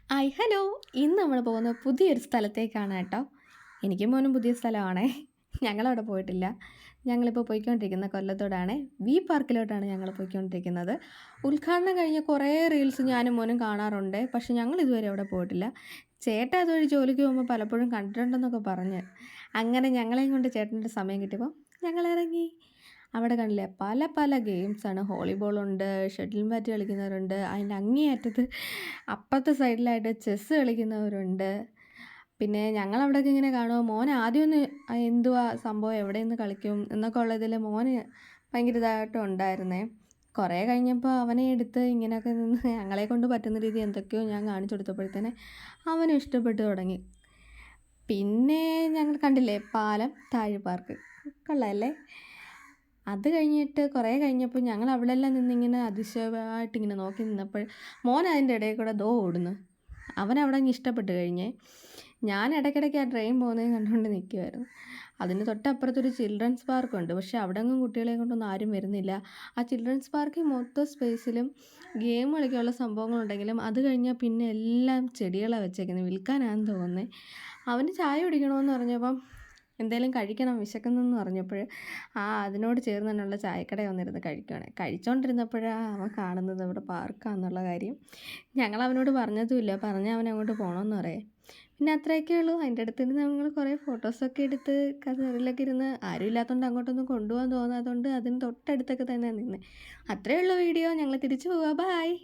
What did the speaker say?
Hi hello ഇന്ന് നമ്മൾ പോകുന്നത് പുതിയൊരു സ്ഥലത്തേക്കാണ് കേട്ടോ. എനിക്കും മോനും പുതിയ സ്ഥലമാണേ. ഞങ്ങളവിടെ പോയിട്ടില്ല. ഞങ്ങളിപ്പോൾ പോയിക്കൊണ്ടിരിക്കുന്ന കൊല്ലത്തോടാണ്. വി പാർക്കിലോട്ടാണ് ഞങ്ങൾ പോയിക്കൊണ്ടിരിക്കുന്നത്. ഉദ്ഘാടനം കഴിഞ്ഞ കുറേ റീൽസ് ഞാനും മോനും കാണാറുണ്ട്. പക്ഷെ ഞങ്ങൾ ഇതുവരെ അവിടെ പോയിട്ടില്ല. ചേട്ടൻ അതുവഴി ജോലിക്ക് പോകുമ്പോൾ പലപ്പോഴും കണ്ടിട്ടുണ്ടെന്നൊക്കെ പറഞ്ഞ് അങ്ങനെ ഞങ്ങളെയും കൊണ്ട് ചേട്ടൻ്റെ സമയം കിട്ടിയപ്പോൾ ഞങ്ങളിറങ്ങി. അവിടെ കണ്ടില്ലേ പല പല ഗെയിംസാണ്. വോളിബോളുണ്ട്, ഷട്ടിൽ ബാറ്റ് കളിക്കുന്നവരുണ്ട്, അതിൻ്റെ അങ്ങേയറ്റത്ത് അപ്പുറത്തെ സൈഡിലായിട്ട് ചെസ്സ് കളിക്കുന്നവരുണ്ട്. പിന്നെ ഞങ്ങളവിടെയൊക്കെ ഇങ്ങനെ കാണുമ്പോൾ മോൻ ആദ്യമൊന്ന് എന്തുവാ സംഭവം, എവിടെ നിന്ന് കളിക്കും എന്നൊക്കെ ഉള്ളതിൽ മോന് ഭയങ്കര ഇതായിട്ടും ഉണ്ടായിരുന്നേ. കുറേ കഴിഞ്ഞപ്പോൾ അവനെ എടുത്ത് ഇങ്ങനെയൊക്കെ നിന്ന് ഞങ്ങളെ കൊണ്ട് പറ്റുന്ന രീതി എന്തൊക്കെയോ ഞാൻ കാണിച്ചു കൊടുത്തപ്പോഴത്തേനെ അവനും ഇഷ്ടപ്പെട്ടു തുടങ്ങി. പിന്നെ ഞങ്ങൾ കണ്ടില്ലേ പാലം, താഴ് പാർക്ക്, കൊള്ളാമല്ലേ. അത് കഴിഞ്ഞിട്ട് കുറേ കഴിഞ്ഞപ്പോൾ ഞങ്ങൾ അവിടെയെല്ലാം നിന്നിങ്ങനെ അതിശയമായിട്ടിങ്ങനെ നോക്കി നിന്നപ്പോൾ മോൻ അതിൻ്റെ ഇടയിൽ കൂടെ ദോ ഓടുന്നു. അവനവിടെ അങ്ങ് ഇഷ്ടപ്പെട്ട് കഴിഞ്ഞേ. ഞാൻ ഇടയ്ക്കിടയ്ക്ക് ആ ട്രെയിൻ പോകുന്നതും കണ്ടുകൊണ്ട് നിൽക്കുമായിരുന്നു. അതിന് തൊട്ടപ്പുറത്തൊരു ചിൽഡ്രൻസ് പാർക്കുണ്ട്. പക്ഷേ അവിടെ എങ്ങും കുട്ടികളെ കൊണ്ടൊന്നും ആരും വരുന്നില്ല. ആ ചിൽഡ്രൻസ് പാർക്കിൽ മൊത്തം സ്പേസിലും ഗെയിം കളിക്കാനുള്ള സംഭവങ്ങളുണ്ടെങ്കിലും അത് കഴിഞ്ഞാൽ പിന്നെ എല്ലാം ചെടികളാണ് വെച്ചേക്കുന്നത്, വിൽക്കാനാണെന്ന് തോന്നുന്നത്. അവന് ചായ കുടിക്കണമെന്ന് പറഞ്ഞപ്പം എന്തെങ്കിലും കഴിക്കണം, വിശക്കുന്നെന്ന് പറഞ്ഞപ്പോൾ അതിനോട് ചേർന്ന് തന്നെയുള്ള ചായക്കട വന്നിരുന്ന് കഴിക്കുകയാണ്. കഴിച്ചുകൊണ്ടിരുന്നപ്പോഴാണ് അവൻ കാണുന്നത് ഇവിടെ പാർക്കാന്നുള്ള കാര്യം. ഞങ്ങൾ അവനോട് പറഞ്ഞതുമില്ല, പറഞ്ഞാൽ അവൻ അങ്ങോട്ട് പോകണമെന്ന് പറയേ. പിന്നെ അത്രയൊക്കെ ഉള്ളൂ. അതിൻ്റെ അടുത്തിരുന്ന് ഞങ്ങൾ കുറേ ഫോട്ടോസൊക്കെ എടുത്ത് കസേരയിലൊക്കെ ഇരുന്ന്, ആരും ഇല്ലാത്തതുകൊണ്ട് അങ്ങോട്ടൊന്നും കൊണ്ടുപോകാൻ തോന്നാത്തതുകൊണ്ട് അതിന് തൊട്ടടുത്തൊക്കെ തന്നെ നിന്ന്. അത്രയേ ഉള്ളൂ വീഡിയോ. ഞങ്ങൾ തിരിച്ചു പോവാം. ബായ്.